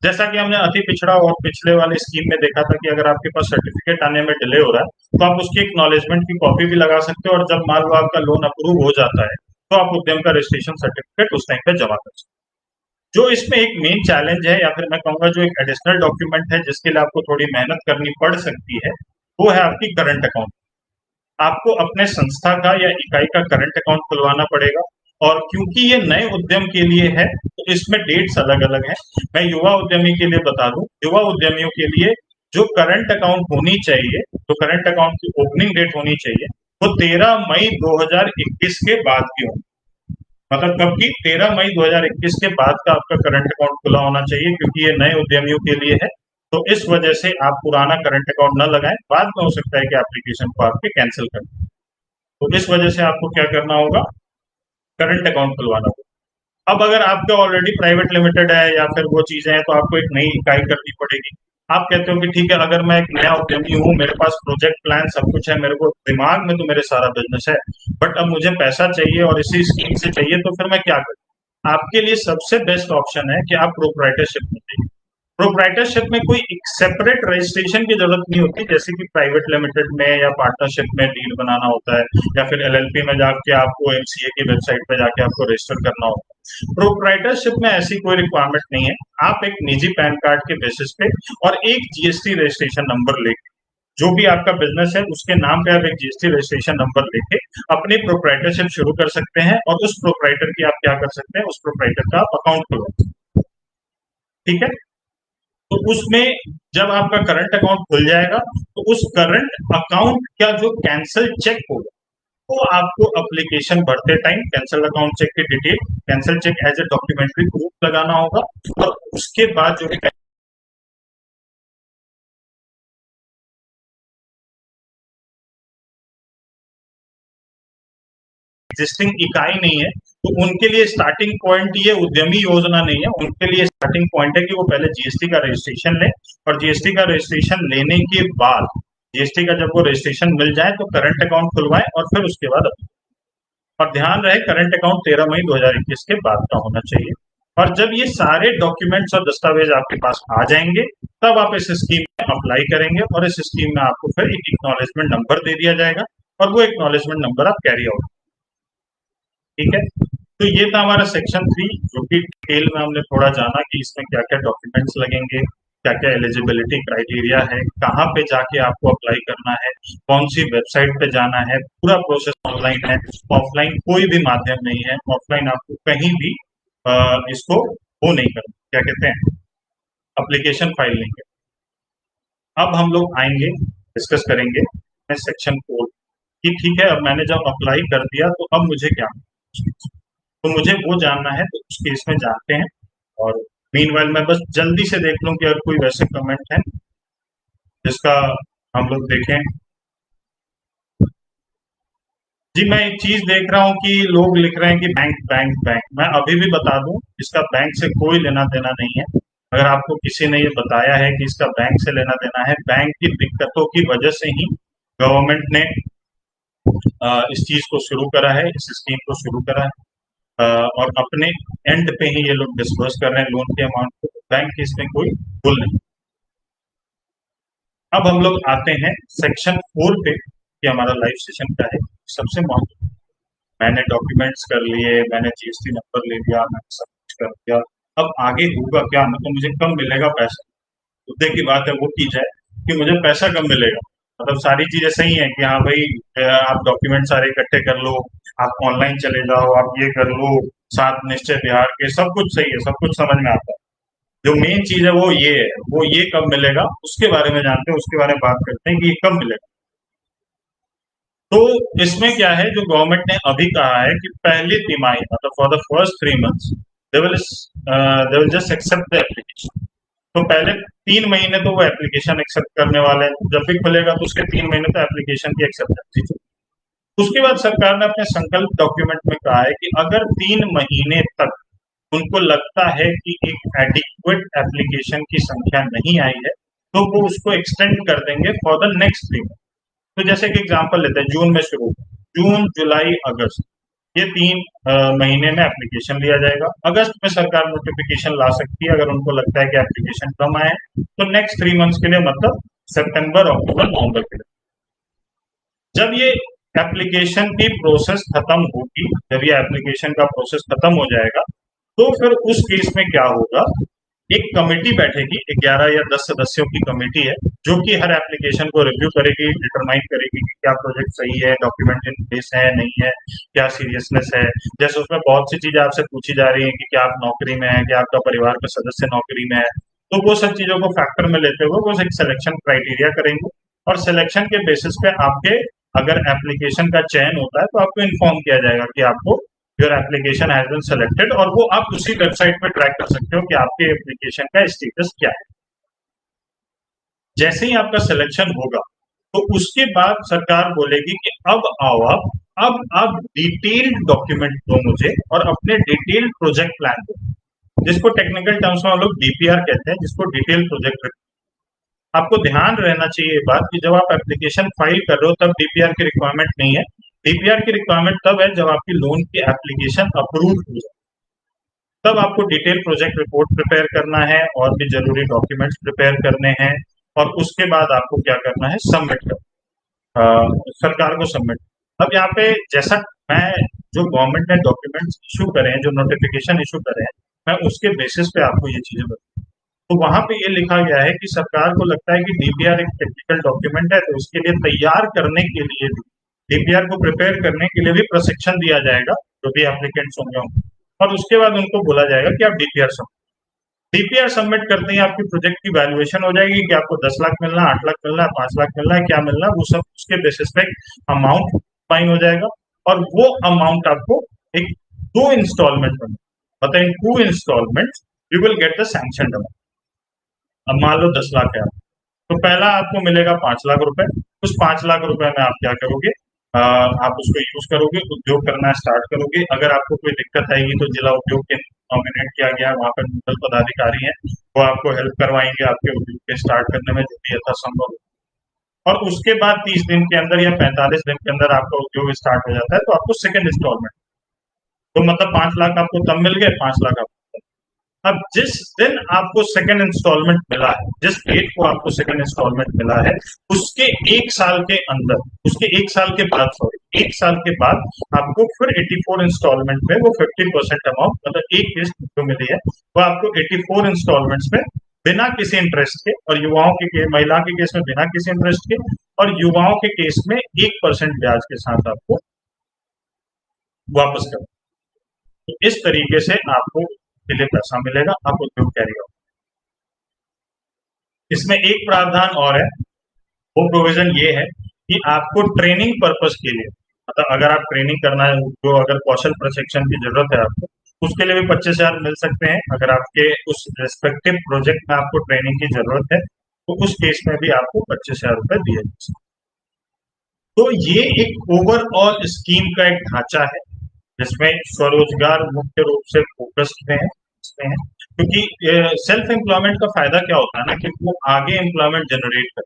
जैसा कि हमने अति पिछड़ा और पिछले वाले स्कीम में देखा था कि अगर आपके पास सर्टिफिकेट आने में डिले हो रहा है तो आप उसकी एक्नॉलेजमेंट की कॉपी भी लगा सकते हो, और जब मान लो आपका लोन अप्रूव हो जाता है तो आप उद्यम का रजिस्ट्रेशन सर्टिफिकेट उस टाइम पे जमा कर सकते जो इसमें एक मेन चैलेंज है, या फिर मैं कहूंगा जो एक एडिशनल डॉक्यूमेंट है जिसके लिए आपको थोड़ी मेहनत करनी पड़ सकती है, वो है आपकी करंट अकाउंट। आपको अपने संस्था का या इकाई का करंट अकाउंट खुलवाना पड़ेगा। और क्योंकि ये नए उद्यम के लिए है, तो इसमें डेट्स अलग अलग हैं। मैं युवा उद्यमी के लिए बता दूं, युवा उद्यमियों के लिए जो करंट अकाउंट होनी चाहिए, तो करंट अकाउंट की ओपनिंग डेट होनी चाहिए, वो 13 मई 2021 के बाद की होगी। मतलब कब की? 13 मई 2021 के बाद का आपका करंट अकाउंट खुला होना चाहिए, क्योंकि ये नए उद्यमियों के लिए है। तो इस वजह से आप पुराना करंट अकाउंट न लगाएं, बाद में हो सकता है कि एप्लीकेशन को आपके कैंसिल कर दें। तो इस वजह से आपको क्या करना होगा? करंट अकाउंट खुलवाना होगा। अब अगर आपका ऑलरेडी प्राइवेट लिमिटेड है या फिर वो चीजें हैं, तो आपको एक नई इकाई करनी पड़ेगी। आप कहते हो कि ठीक है, अगर मैं एक नया उद्यमी हूँ, मेरे पास प्रोजेक्ट प्लान सब कुछ है, मेरे को दिमाग में तो मेरे सारा बिजनेस है, बट अब मुझे पैसा चाहिए और इसी स्कीम से चाहिए, तो फिर मैं क्या करूँ? आपके लिए सबसे बेस्ट ऑप्शन है कि आप प्रोप्राइटरशिप में जाइए। प्रोप्राइटरशिप में कोई एक सेपरेट रजिस्ट्रेशन की जरूरत नहीं होती, जैसे कि प्राइवेट लिमिटेड में या पार्टनरशिप में डील बनाना होता है, या फिर एलएलपी में जाके आपको एमसीए की वेबसाइट पे जाके आपको रजिस्टर करना होता है। प्रोप्राइटरशिप में ऐसी कोई रिक्वायरमेंट नहीं है। आप एक निजी पैन कार्ड के बेसिस पे और एक जीएसटी रजिस्ट्रेशन नंबर लेके, जो भी आपका बिजनेस है उसके नाम पे आप एक जीएसटी रजिस्ट्रेशन नंबर लेके अपनी प्रोप्राइटरशिप शुरू कर सकते हैं, और उस प्रोप्राइटर की आप क्या कर सकते हैं? उस प्रोप्राइटर का आप अकाउंट खुलवा सकते हैं। ठीक है? तो उसमें जब आपका करंट अकाउंट खुल जाएगा, तो उस करंट अकाउंट का जो कैंसल चेक होगा, वो आपको एप्लीकेशन भरते टाइम कैंसल अकाउंट चेक की detail, cancel check as a documentary proof लगाना होगा। और उसके बाद जो है, एग्जिस्टिंग इकाई नहीं है, तो उनके लिए स्टार्टिंग पॉइंट ये उद्यमी योजना नहीं है। उनके लिए स्टार्टिंग पॉइंट है कि वो पहले जीएसटी का रजिस्ट्रेशन लें, और जीएसटी का रजिस्ट्रेशन लेने के बाद, जीएसटी का जब वो रजिस्ट्रेशन मिल जाए, तो करंट अकाउंट खुलवाएं, और फिर उसके बाद। और ध्यान रहे, करंट अकाउंट 13 मई 2021 के बाद का होना चाहिए। और जब ये सारे डॉक्यूमेंट्स और दस्तावेज आपके पास आ जाएंगे, तब आप इस स्कीम में अप्लाई करेंगे, और इस स्कीम में आपको फिर एक एक्नॉलेजमेंट नंबर दे दिया जाएगा, और वो एक्नॉलेजमेंट नंबर आप कैरी आउट। ठीक है? तो ये था हमारा सेक्शन 3, जो कि डिटेल में हमने थोड़ा जाना कि इसमें क्या क्या डॉक्यूमेंट्स लगेंगे, क्या क्या एलिजिबिलिटी क्राइटेरिया है, कहाँ पे जाके आपको अप्लाई करना है, कौन सी वेबसाइट पे जाना है। पूरा प्रोसेस ऑनलाइन है, ऑफलाइन कोई भी माध्यम नहीं है। ऑफलाइन आपको कहीं भी इसको वो नहीं करना, क्या कहते हैं, अप्लीकेशन फाइल नहीं करना। अब हम लोग आएंगे, डिस्कस करेंगे सेक्शन 4 कि ठीक है, अब मैंने जब अप्लाई कर दिया, तो अब मुझे क्या, तो मुझे वो जानना है, तो उस केस में जानते हैं। और मीनवाइल मैं बस जल्दी से देख लूं कि अगर कोई वैसे कमेंट है जिसका हम लोग देखें। जी, मैं एक चीज देख रहा हूँ कि लोग लिख रहे हैं कि बैंक बैंक बैंक। मैं अभी भी बता दूं, इसका बैंक से कोई लेना देना नहीं है। अगर आपको किसी ने ये बताया है कि इसका बैंक से लेना देना है, बैंक की दिक्कतों की वजह से ही गवर्नमेंट ने इस चीज को शुरू करा है, इस स्कीम को शुरू करा है। और अपने एंड पे ही ये लोग डिस्बर्स कर रहे हैं लोन के अमाउंट को। बैंक की इसमें कोई भूल नहीं। अब हम लोग आते हैं सेक्शन 4 पे कि हमारा लाइव सेशन क्या है। सबसे महत्वपूर्ण, मैंने डॉक्यूमेंट्स कर लिए, मैंने जीएसटी नंबर ले लिया, मैंने सब कुछ कर दिया। अब आगे होगा क्या? मतलब मुझे कब मिलेगा पैसा? मुद्दे की बात है वो की जाए कि मुझे पैसा कब मिलेगा। मतलब सारी चीजें सही है कि हाँ भाई, आप डॉक्यूमेंट सारे इकट्ठे कर लो, आप ऑनलाइन चले जाओ, आप ये कर लो, 7 निश्चय बिहार के, सब कुछ सही है, सब कुछ समझ में आता है। जो मेन चीज है वो ये है, वो ये कब मिलेगा उसके बारे में जानते हैं, उसके बारे में बात करते हैं कि ये कब मिलेगा। तो इसमें क्या है, जो गवर्नमेंट ने अभी कहा है कि पहली तिमाही, मतलब for the first 3 months they will just accept the application. तो पहले 3 महीने तो वो एप्लीकेशन एक्सेप्ट करने वाले हैं। जब भी खुलेगा तो उसके 3 महीने तो एप्लीकेशन की एक्सेप्टेंस। उसके बाद सरकार ने अपने संकल्प डॉक्यूमेंट में कहा है कि अगर 3 महीने तक उनको लगता है कि एक एडिक्वेट एप्लीकेशन की संख्या नहीं आई है, तो वो उसको एक्सटेंड कर देंगे फॉर द नेक्स्ट 3 मंथ। तो जैसे कि एग्जांपल लेते हैं, जून में शुरू, जून जुलाई अगस्त, ये 3 महीने में एप्लीकेशन लिया जाएगा। अगस्त में सरकार नोटिफिकेशन ला सकती है अगर उनको लगता है कि एप्लीकेशन कम आए, तो नेक्स्ट 3 मंथ्स के लिए, मतलब सितंबर अक्टूबर नवंबर के लिए। जब ये एप्लीकेशन की प्रोसेस खत्म होगी, जब ये एप्लीकेशन का प्रोसेस खत्म हो जाएगा, तो फिर उस केस में क्या होगा, एक कमेटी बैठेगी, 11 या 10 सदस्यों की कमेटी है, जो कि हर एप्लीकेशन को रिव्यू करेगी, डिटरमाइन करेगी कि क्या प्रोजेक्ट सही है, डॉक्यूमेंट इन प्लेस है नहीं है, क्या सीरियसनेस है। जैसे उसमें बहुत सी चीजें आपसे पूछी जा रही है कि क्या आप नौकरी में है, क्या आपका परिवार का सदस्य नौकरी में है, तो वो सब चीजों को फैक्टर में लेते हुए वो एक सिलेक्शन क्राइटेरिया करेंगे, और सिलेक्शन के बेसिस पे आपके अगर एप्लीकेशन का चयन होता है तो आपको इन्फॉर्म किया जाएगा कि आपको your application has been selected, और वो आप उसी वेबसाइट पे ट्रैक कर सकते हो कि आपके एप्लीकेशन का स्टेटस क्या है। जैसे ही आपका सिलेक्शन होगा तो उसके बाद सरकार बोलेगी कि अब आओ अब डिटेल्ड डॉक्यूमेंट दो मुझे, और अपने डिटेल्ड प्रोजेक्ट प्लान दो, जिसको टेक्निकल टर्म्स में हम लोग डीपीआर कहते हैं, जिसको डिटेल प्रोजेक्ट। आपको ध्यान रहना चाहिए ये बात कि जब आप एप्लीकेशन फाइल कर रहे हो तब डीपीआर की रिक्वायरमेंट नहीं है। डीपीआर की रिक्वायरमेंट तब है जब आपकी लोन की एप्लीकेशन अप्रूव हो जाए, तब आपको डिटेल प्रोजेक्ट रिपोर्ट प्रिपेयर करना है और भी जरूरी डॉक्यूमेंट्स प्रिपेयर करने हैं, और उसके बाद आपको क्या करना है, सबमिट कर सरकार को सबमिट। अब यहाँ पे जैसा मैं जो गवर्नमेंट ने डॉक्यूमेंट्स इशू करे हैं, जो नोटिफिकेशन इशू करे हैं, मैं उसके बेसिस पे आपको ये चीजें बताऊँ। तो वहां पे ये लिखा गया है कि सरकार को लगता है कि डीपीआर एक टेक्निकल डॉक्यूमेंट है, तो उसके लिए तैयार करने के लिए भी, डीपीआर को प्रिपेयर करने के लिए भी प्रशिक्षण दिया जाएगा जो भी एप्लीकेंट्स होंगे, और उसके बाद उनको बोला जाएगा कि आप डीपीआर सबमिट करते ही आपकी प्रोजेक्ट की वैल्यूएशन हो जाएगी कि आपको 10 लाख मिलना है, 8 लाख मिलना है, 5 लाख मिलना है, क्या मिलना है, वो सब उसके बेसिस पे अमाउंट फाइन हो जाएगा, और वो अमाउंट आपको एक 2 इंस्टॉलमेंट में, मतलब in 2 installment you will get the sanction amount. अब मान लो 10 लाख है, तो पहला आपको मिलेगा 5 लाख रुपए। उस 5 लाख रुपए में आप क्या करोगे, आप उसको यूज करोगे, उद्योग करना स्टार्ट करोगे। अगर आपको कोई दिक्कत आएगी तो जिला उद्योग के नॉमिनेट किया गया, वहां पर नोडल पदाधिकारी हैं, वो आपको हेल्प करवाएंगे आपके उद्योग के स्टार्ट करने में जो भी यथासंभव। और उसके बाद 30 दिन के अंदर या 45 दिन के अंदर आपका उद्योग स्टार्ट हो जाता है, तो आपको सेकंड इंस्टॉलमेंट, तो मतलब 5 लाख आपको तब मिल गए, 5 लाख आपको। अब जिस दिन आपको सेकंड इंस्टॉलमेंट मिला है, जिस डेट को आपको सेकंड इंस्टॉलमेंट मिला है, उसके 1 साल के अंदर, उसके 1 साल के बाद, सॉरी 1 साल के बाद आपको फिर 84 इंस्टॉलमेंट में वो 50% अमाउंट, मतलब एक किस्त जो मिली है वो आपको 84 इंस्टॉलमेंट्स में बिना किसी इंटरेस्ट के, और युवाओं के महिला के केस में बिना किसी इंटरेस्ट के, और युवाओं के केस में 1% ब्याज के साथ आपको वापस कर। तो इस तरीके से आपको के लिए पैसा मिलेगा, आप उद्योग कैरी करो। इसमें एक प्रावधान और है, वो प्रोविजन ये है कि आपको ट्रेनिंग पर्पस के लिए, मतलब अगर आप ट्रेनिंग करना है, जो अगर कौशल प्रशिक्षण की जरूरत है आपको, उसके लिए भी 25,000 मिल सकते हैं। अगर आपके उस रेस्पेक्टिव प्रोजेक्ट में आपको ट्रेनिंग की जरूरत है तो उस केस में भी आपको 25,000 रुपए दिए जा सकते हैं। तो ये एक ओवरऑल स्कीम का एक ढांचा है जिसमें स्वरोजगार मुख्य रूप से फोकस में है, क्योंकि सेल्फ एम्प्लॉयमेंट का फायदा क्या होता है ना, कि वो आगे एम्प्लॉयमेंट जनरेट कर,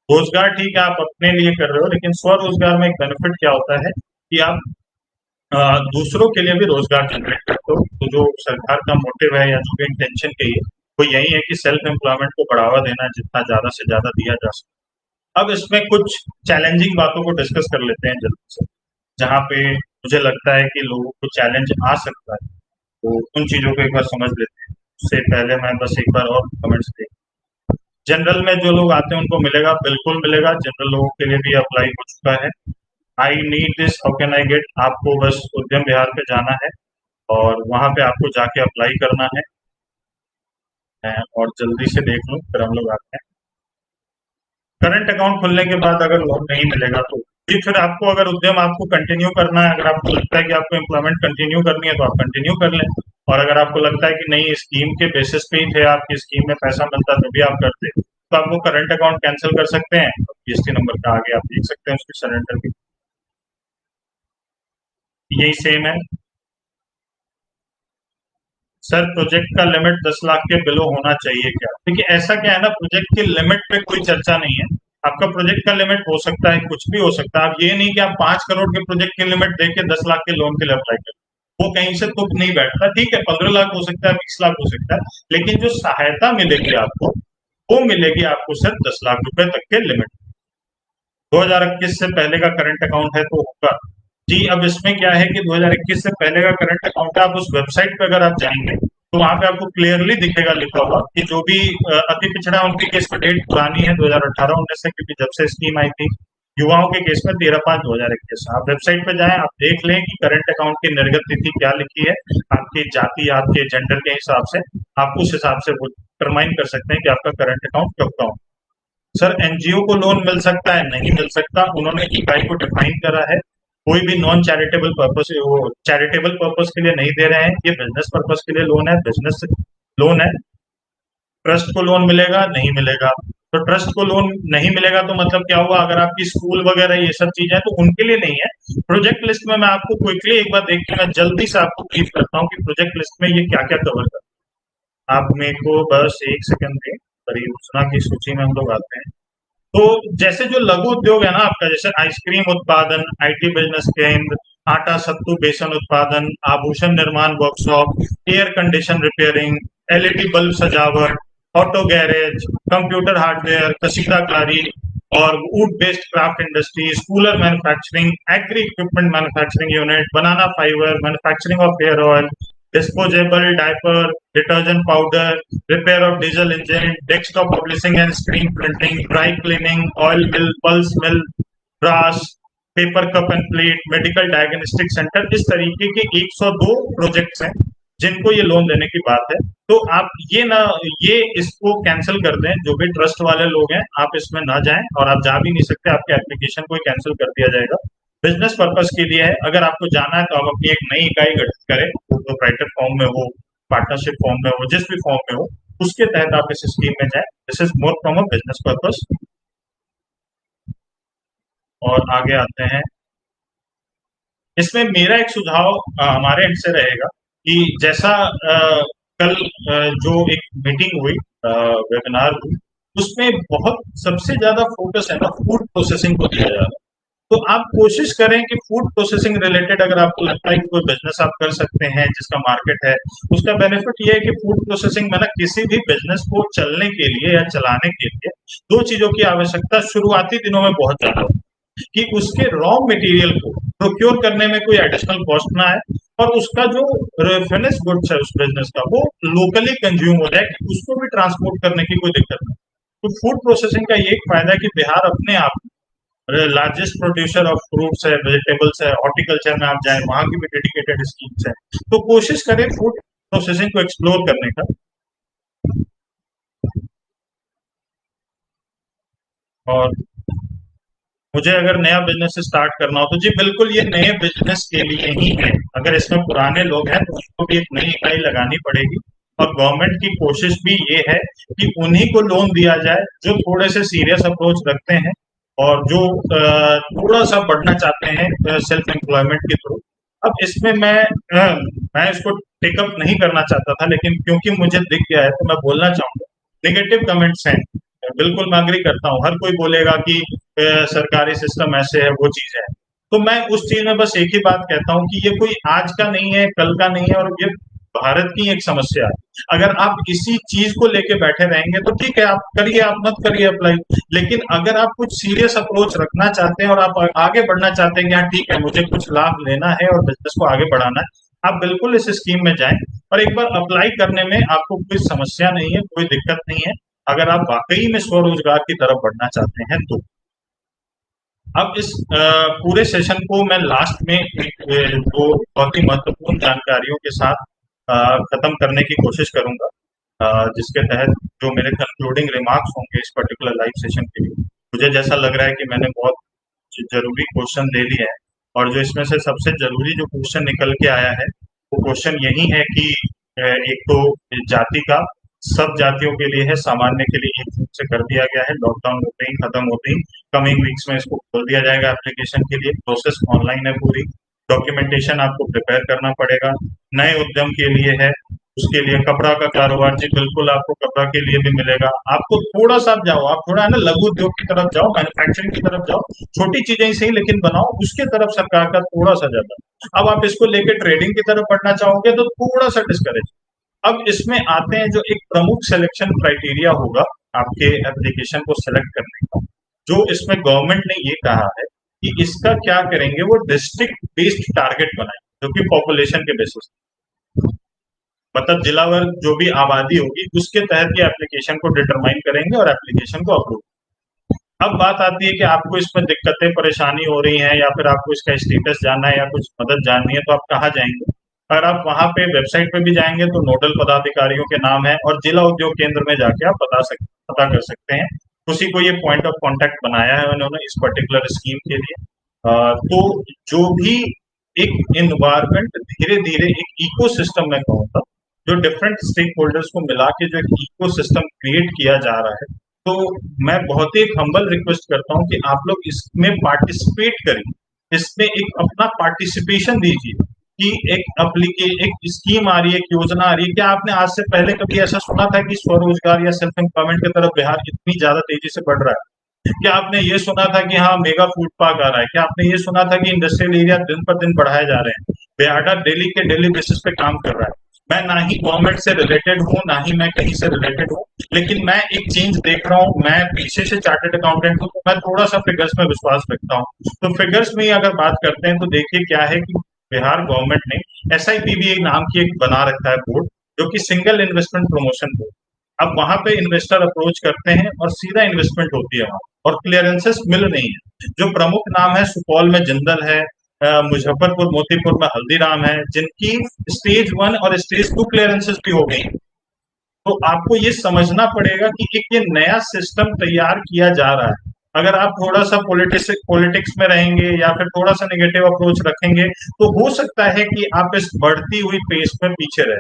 रोजगार ठीक है आप अपने लिए कर रहे हो, लेकिन स्वरोजगार में एक बेनिफिट क्या होता है कि आप दूसरों के लिए भी रोजगार जनरेट करते हो। तो जो सरकार का मोटिव है या जो भी इंटेंशन कही है वो यही है कि सेल्फ एम्प्लॉयमेंट को बढ़ावा देना, जितना ज्यादा से ज्यादा दिया जा सके। अब इसमें कुछ चैलेंजिंग बातों को डिस्कस कर लेते हैं जल्दी से, जहाँ पे मुझे लगता है कि लोगों को चैलेंज आ सकता है, तो उन चीजों को एक बार समझ लेते हैं। उससे पहले मैं बस एक बार और कमेंट्स देख, जनरल में जो लोग आते हैं उनको मिलेगा, बिल्कुल मिलेगा, जनरल लोगों के लिए भी अप्लाई हो चुका है। I need this, how can I get, आपको बस उद्यम बिहार पे जाना है और वहां पे आपको जाके अप्लाई करना है, और जल्दी से देख लो फिर हम लोग आते हैं। करंट अकाउंट खुलने के बाद अगर लोन नहीं मिलेगा तो फिर आपको, अगर उद्यम आपको कंटिन्यू करना है, अगर आपको लगता है कि आपको एम्प्लॉयमेंट कंटिन्यू करनी है तो आप कंटिन्यू कर लें, और अगर आपको लगता है कि नहीं स्कीम के बेसिस पे ही थे, आपकी स्कीम में पैसा मिलता तो भी आप करते, तो आप वो करंट अकाउंट कैंसिल कर सकते हैं। जीएसटी नंबर का आगे आप देख सकते हैं उसकी सरेंडर की, यही सेम है। सर प्रोजेक्ट का लिमिट 10 लाख के बिलो होना चाहिए क्या? देखिए ऐसा क्या है ना, प्रोजेक्ट की लिमिट पे कोई चर्चा नहीं है। आपका प्रोजेक्ट का लिमिट हो सकता है, कुछ भी हो सकता है। आप ये नहीं कि आप 5 करोड़ के प्रोजेक्ट की लिमिट देके 10 लाख के लोन के लिए अप्लाई करें, वो कहीं से तुक नहीं बैठता। ठीक है 15 लाख हो सकता है, 20 लाख हो सकता है, लेकिन जो सहायता मिलेगी आपको वो मिलेगी आपको सिर्फ 10 लाख रुपए तक के लिमिट। 2021 से पहले का करंट अकाउंट है तो होगा, जी, अब इसमें क्या है कि 2021 से पहले का करंट अकाउंट है, आप उस वेबसाइट पे अगर आप जाएँगे, तो वहाँ पे आपको क्लियरली दिखेगा लिखा हुआ कि जो भी अति पिछड़ा है उनके केस में डेट पुरानी है 2018-19 से, क्योंकि जब से स्कीम आई थी। युवाओं के केस में 13/5/2021। आप वेबसाइट पे जाएँ, आप देख लें कि करंट अकाउंट की निर्गत तिथि क्या लिखी है, आपकी जाति, आपके जेंडर के हिसाब से, आप उस हिसाब से वो डिटरमाइन कर सकते हैं कि आपका करंट अकाउंट कब का हो। सर, एनजीओ को लोन मिल सकता है, नहीं मिल सकता, उन्होंने इकाई को डिफाइन करा है। कोई भी नॉन चैरिटेबल पर्पस, वो चैरिटेबल पर्पस के लिए नहीं दे रहे हैं, ये बिजनेस पर्पस के लिए लोन है, बिजनेस लोन है। ट्रस्ट को लोन मिलेगा, नहीं मिलेगा। तो ट्रस्ट को लोन नहीं मिलेगा तो मतलब क्या हुआ, अगर आपकी स्कूल वगैरह ये सब चीजें हैं तो उनके लिए नहीं है। प्रोजेक्ट लिस्ट में मैं आपको क्विकली एक बार देख के मैं जल्दी से आपको ब्रीफ करता हूँ कि प्रोजेक्ट लिस्ट में ये क्या क्या कवर करता है। आप मेरे को बस एक सेकंड दें, परियोजना की सूची में हम लोग आते हैं। तो जैसे जो लघु उद्योग है ना आपका, जैसे आइसक्रीम उत्पादन, आईटी बिजनेस केंद्र, आटा सत्तू बेसन उत्पादन, आभूषण निर्माण workshop, air condition repairing, LED bulb सजावट, ऑटो गैरेज, कंप्यूटर हार्डवेयर, कशीदाकारी और wood based craft industries, cooler manufacturing, agri equipment manufacturing unit, banana fibre, manufacturing of hair oil, disposable diaper, detergent powder, repair of diesel engine, desktop publishing and screen printing, dry cleaning, oil mill, pulse mill, brass, paper cup end plate, medical diagnostic centre, इस तरीके के 102 projects हैं जिनको ये loan देने की बात है। तो आप ये ना, ये इसको कैंसिल कर दें, जो भी ट्रस्ट वाले लोग हैं आप इसमें ना जाएं, और आप जा भी नहीं सकते, आपके एप्लीकेशन को कैंसिल कर दिया जाएगा। बिजनेस पर्पस के लिए है, अगर आपको जाना है तो आप अपनी एक नई इकाई गठित करें, वो प्रोप्राइटर फॉर्म में हो, पार्टनरशिप फॉर्म में हो, जिस भी फॉर्म में हो, उसके तहत आप इस स्कीम में जाएं। This is more from a business purpose. और आगे आते हैं, इसमें मेरा एक सुझाव हमारे एंड से रहेगा कि जैसा कल जो एक मीटिंग हुई, वेबिनार हुई, उसमें बहुत सबसे ज्यादा फोकस है ना फूड प्रोसेसिंग को दिया जा रहा है। तो आप कोशिश करें कि फूड प्रोसेसिंग रिलेटेड अगर आपको लगता है कि कोई बिजनेस आप कर सकते हैं जिसका मार्केट है, उसका बेनिफिट ये है कि फूड प्रोसेसिंग में ना किसी भी बिजनेस को चलने के लिए या चलाने के लिए दो चीजों की आवश्यकता शुरुआती दिनों में बहुत ज्यादा होती है, कि उसके रॉ मटेरियल को प्रोक्योर करने में कोई एडिशनल कॉस्ट ना आए, और उसका जो फिनिश गुड्स है उस बिजनेस का वो लोकली कंज्यूम हो जाए, कि उसको भी ट्रांसपोर्ट करने की कोई दिक्कत नहीं। तो फूड प्रोसेसिंग का ये एक फायदा है कि बिहार अपने आप लार्जेस्ट प्रोड्यूसर ऑफ फ्रूट्स है, वेजिटेबल्स है, हॉर्टिकल्चर में आप जाए वहां की भी डेडिकेटेड स्कीम्स है। तो कोशिश करें फूड प्रोसेसिंग को एक्सप्लोर करने का। और मुझे अगर नया बिजनेस स्टार्ट करना हो तो जी बिल्कुल ये नए बिजनेस के लिए ही है। अगर इसमें पुराने लोग हैं तो उनको भी एक नई इकाई लगानी पड़ेगी, और गवर्नमेंट की कोशिश भी ये है कि उन्हीं को लोन दिया जाए जो थोड़े से सीरियस अप्रोच रखते हैं और जो थोड़ा सा बढ़ना चाहते हैं सेल्फ एम्प्लॉयमेंट के थ्रू। अब इसमें मैं इसको टेकअप नहीं करना चाहता था, लेकिन क्योंकि मुझे दिख गया है तो मैं बोलना चाहूंगा। नेगेटिव कमेंट्स हैं, बिल्कुल मैं अग्री करता हूँ, हर कोई बोलेगा कि सरकारी सिस्टम ऐसे है, वो चीज है। तो मैं उस चीज में बस एक ही बात कहता हूँ कि ये कोई आज का नहीं है, कल का नहीं है, और ये भारत की एक समस्या है। अगर आप इसी चीज को लेके बैठे रहेंगे तो ठीक है, आप करिए, आप मत करिए अप्लाई। लेकिन अगर आप कुछ सीरियस अप्रोच रखना चाहते हैं और आप आगे बढ़ना चाहते हैं कि हाँ ठीक है, मुझे कुछ लाभ लेना है और बिजनेस को आगे बढ़ाना है, आप बिल्कुल इस स्कीम में जाएं। और एक बार अप्लाई करने में आपको कोई समस्या नहीं है, कोई दिक्कत नहीं है, अगर आप वाकई में स्वरोजगार की तरफ बढ़ना चाहते हैं तो। अब इस पूरे सेशन को मैं लास्ट में एक दो बहुत ही महत्वपूर्ण जानकारियों के साथ खत्म करने की कोशिश करूंगा, जिसके तहत जो मेरे कंक्लूडिंग रिमार्क्स होंगे इस पर्टिकुलर लाइव सेशन के लिए। मुझे जैसा लग रहा है कि मैंने बहुत जरूरी क्वेश्चन ले लिए हैं, और जो इसमें से सबसे जरूरी जो क्वेश्चन निकल के आया है वो क्वेश्चन यही है कि एक तो जाति का सब जातियों के लिए है, सामान्य के लिए एक रूप से कर दिया गया है, लॉकडाउन होते ही खत्म होते ही कमिंग वीक्स में इसको खोल दिया जाएगा एप्लीकेशन के लिए। प्रोसेस ऑनलाइन है पूरी, डॉक्यूमेंटेशन आपको प्रिपेयर करना पड़ेगा। नए उद्यम के लिए है, उसके लिए कपड़ा का कारोबार, जी बिल्कुल आपको कपड़ा के लिए भी मिलेगा। आपको थोड़ा सा आप जाओ, आप थोड़ा है ना लघु उद्योग की तरफ जाओ, मैन्युफैक्चरिंग की तरफ जाओ, छोटी चीजें ही सही लेकिन बनाओ, उसके तरफ सरकार का थोड़ा सा ज्यादा। अब आप इसको लेके ट्रेडिंग की तरफ बढ़ना चाहोगे तो थोड़ा सा डिस्करेज। अब इसमें आते हैं जो एक प्रमुख सिलेक्शन क्राइटेरिया होगा आपके एप्लीकेशन को सिलेक्ट करने का, जो इसमें गवर्नमेंट ने ये कहा है कि इसका क्या करेंगे, वो डिस्ट्रिक्ट बेस्ड टारगेट बनाएंगे जो कि पॉपुलेशन के बेसिस, मतलब जिलावर जो भी आबादी होगी उसके तहत ये एप्लीकेशन को डिटरमाइन करेंगे और एप्लीकेशन को अप्रूव। अब बात आती है कि आपको इसमें दिक्कतें परेशानी हो रही हैं या फिर आपको इसका स्टेटस जानना है या कुछ मदद जाननी है, तो आप कहाँ जाएंगे? अगर आप वहां पे वेबसाइट पे भी जाएंगे तो नोडल पदाधिकारियों के नाम है और जिला उद्योग केंद्र में जाके आप पता कर सकते हैं। उसी को ये पॉइंट ऑफ कांटेक्ट बनाया है उन्होंने इस पर्टिकुलर स्कीम के लिए। तो जो भी एक इन्वायरमेंट धीरे धीरे एक इकोसिस्टम में कहूँगा, जो डिफरेंट स्टेक होल्डर्स को मिला के जो एक इकोसिस्टम क्रिएट किया जा रहा है, तो मैं बहुत ही हम्बल रिक्वेस्ट करता हूँ कि आप लोग इसमें पार्टिसिपेट करें, इसमें एक अपना पार्टिसिपेशन दीजिए कि एक स्कीम आ रही है, एक योजना आ रही है। क्या आपने आज से पहले कभी ऐसा सुना था कि स्वरोजगार या सेल्फ एम्प्लॉयमेंट की तरफ बिहार इतनी ज्यादा तेजी से बढ़ रहा है? क्या आपने ये सुना था कि हाँ मेगा फूड पार्क आ रहा है? क्या आपने ये सुना था कि इंडस्ट्रियल एरिया दिन पर दिन बढ़ाए जा रहे हैं? बेहाडा डेली के डेली बेसिस पे काम कर रहा है। मैं ना ही गवर्नमेंट से रिलेटेड हूँ ना ही मैं कहीं से रिलेटेड हूँ, लेकिन मैं एक चेंज देख रहा हूँ। मैं पीछे से चार्टर्ड अकाउंटेंट हूँ, तो मैं थोड़ा सा फिगर्स में विश्वास रखता हूँ। तो फिगर्स में ही अगर बात करते हैं तो देखिए क्या है कि बिहार गवर्नमेंट ने SIPBA नाम की एक बना रखा है बोर्ड, जो कि सिंगल इन्वेस्टमेंट प्रमोशन बोर्ड। अब वहां पे इन्वेस्टर अप्रोच करते हैं और सीधा इन्वेस्टमेंट होती है वहां, और क्लियरेंसेस मिल रही है। जो प्रमुख नाम है, सुपौल में जिंदल है, मुजफ्फरपुर मोतीपुर में हल्दीराम है, जिनकी स्टेज 1 और स्टेज 2 क्लियरेंसेस भी हो गई। तो आपको ये समझना पड़ेगा कि एक ये नया सिस्टम तैयार किया जा रहा है। अगर आप थोड़ा सा पॉलिटिक्स में रहेंगे या फिर थोड़ा सा नेगेटिव अप्रोच रखेंगे, तो हो सकता है कि आप इस बढ़ती हुई पेस में पीछे रहे।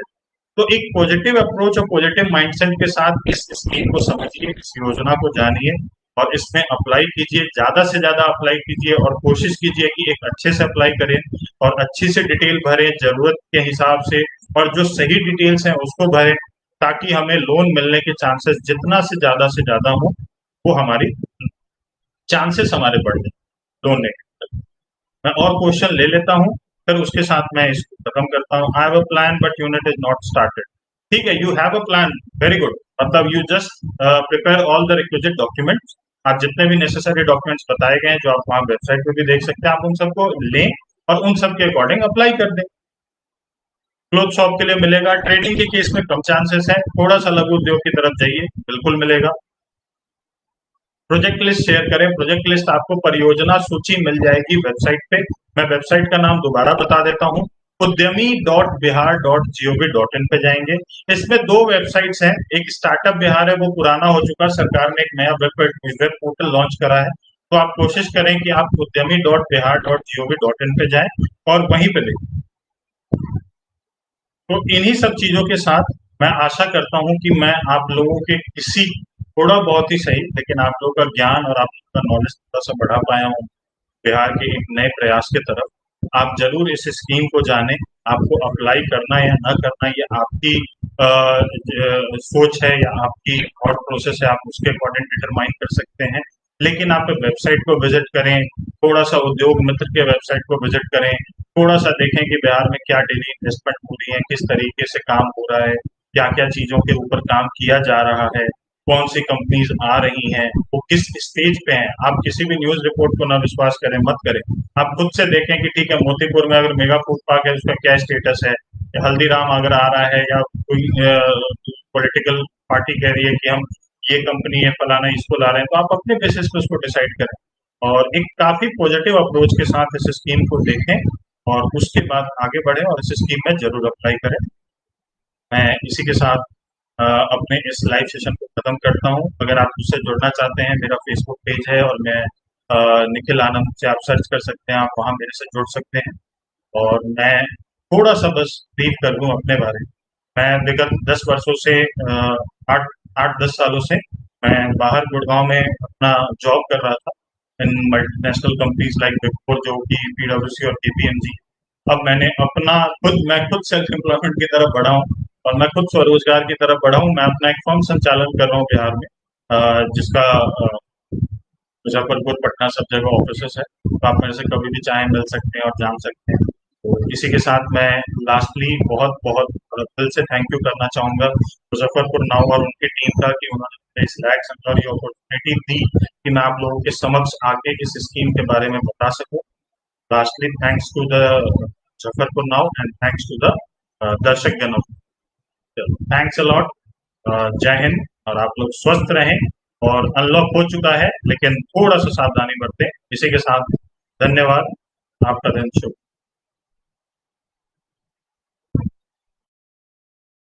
तो एक पॉजिटिव अप्रोच और पॉजिटिव माइंडसेट के साथ इस स्कीम को समझिए, इस योजना को जानिए और इसमें अप्लाई कीजिए, ज्यादा से ज्यादा अप्लाई कीजिए और कोशिश कीजिए कि एक अच्छे से अप्लाई करें और अच्छी से डिटेल भरें जरूरत के हिसाब से, और जो सही डिटेल्स हैं उसको भरें, ताकि हमें लोन मिलने के चांसेस जितना से ज्यादा हो, वो हमारी चांसेस हमारे बढ़ जाए लोन लेने के। मैं और क्वेश्चन ले लेता हूँ, फिर उसके साथ मैं इसको खत्म करता हूँ। I have a plan but unit is not started. ठीक है, you have a plan, very good. मतलब you just prepare all the requisite documents. आप जितने भी नेसेसरी डॉक्यूमेंट्स बताए गए हैं, जो आप वहाँ वेबसाइट पे भी देख सकते हैं, आप उन सबको लें और उन सब के अकॉर्डिंग अप्लाई कर दें। क्लोथ शॉप के लिए मिलेगा, ट्रेडिंग के केस में कम चांसेस है, थोड़ा सा लघु उद्योग की तरफ जाइए, बिल्कुल मिलेगा। प्रोजेक्ट लिस्ट शेयर करें, प्रोजेक्ट लिस्ट आपको परियोजना सूची मिल जाएगी वेबसाइट पे। मैं वेबसाइट का नाम दोबारा बता देता हूँ, udyami.bihar.gov.in पे जाएंगे। इसमें दो वेबसाइट्स हैं, एक स्टार्टअप बिहार है, वो पुराना हो चुका, सरकार ने एक नया वेब पोर्टल लॉन्च करा है। तो आप कोशिश करें कि आप udyami.bihar.gov.in पे जाएं और वहीं पे देखें। तो इन्हीं सब चीजों के साथ मैं आशा करता हूं कि मैं आप लोगों के किसी थोड़ा बहुत ही सही, लेकिन आप लोगों का ज्ञान और आप लोगों का नॉलेज थोड़ा सा बढ़ा पाया हूं बिहार के एक नए प्रयास के तरफ। आप जरूर इस स्कीम को जानें। आपको अप्लाई करना या ना करना ये आपकी सोच है या आपकी थॉट प्रोसेस है, आप उसके अकॉर्डिंग डिटरमाइन कर सकते हैं। लेकिन आप वेबसाइट को विजिट करें, थोड़ा सा उद्योग मित्र के वेबसाइट को विजिट करें, थोड़ा सा देखें कि बिहार में क्या डेली इन्वेस्टमेंट हो रही है, किस तरीके से काम हो रहा है, क्या क्या चीजों के ऊपर काम किया जा रहा है, कौन सी कंपनीज आ रही हैं, वो किस स्टेज पे हैं। आप किसी भी न्यूज रिपोर्ट को ना विश्वास करें, मत करें। आप खुद से देखें कि ठीक है, मोतीपुर में अगर मेगा फूड पार्क है उसका क्या स्टेटस है, या हल्दीराम अगर आ रहा है, या कोई पॉलिटिकल पार्टी कह रही है कि हम ये कंपनी है फलाना इसको ला रहे हैं, तो आप अपने बेसिस पे उसको डिसाइड करें और एक काफी पॉजिटिव अप्रोच के साथ इस स्कीम को देखें और उसके बाद आगे बढ़े और इस स्कीम में जरूर अप्लाई करें। मैं इसी के साथ अपने इस लाइव सेशन को खत्म करता हूं। अगर आप मुझसे जुड़ना चाहते हैं, मेरा फेसबुक पेज है और मैं निखिल आनंद से आप सर्च कर सकते हैं, आप वहां मेरे से जुड़ सकते हैं। और मैं थोड़ा सा बस ब्रीफ कर दूं अपने बारे में। मैं विगत 10 वर्षों से 8 8 10 सालों से मैं बाहर गुड़गांव में अपना जॉब कर रहा था in multinational companies like big four, जो कि PwC और KPMG। अब मैं खुद सेल्फ एम्प्लॉयमेंट की तरफ बढ़ा हूँ और मैं खुद स्वरोजगार की तरफ बढ़ा हूँ। मैं अपना एक फर्म संचालन कर रहा हूँ बिहार में, जिसका मुजफ्फरपुर पटना सब जगह ऑफिस है। तो आप मेरे से कभी भी चाहे मिल सकते हैं और जान सकते हैं। तो इसी के साथ मैं लास्टली बहुत बहुत दिल से थैंक यू करना चाहूँगा मुजफ्फरपुर नाउ और उनकी टीम का कि उन्होंने मुझे इस लायक समझा और ये अपॉर्चुनिटी दी कि मैं आप लोगों के समक्ष आके इस स्कीम के बारे में बता सकूँ। Lastly thanks to the Muzaffarpur now and thanks to the दर्शक जनों। Thanks a lot. जय हिंद और आप लोग स्वस्थ रहें। और अनलॉक हो चुका है लेकिन थोड़ा सा सावधानी बरतें। इसी के साथ धन्यवाद। आपका दिन शुभ।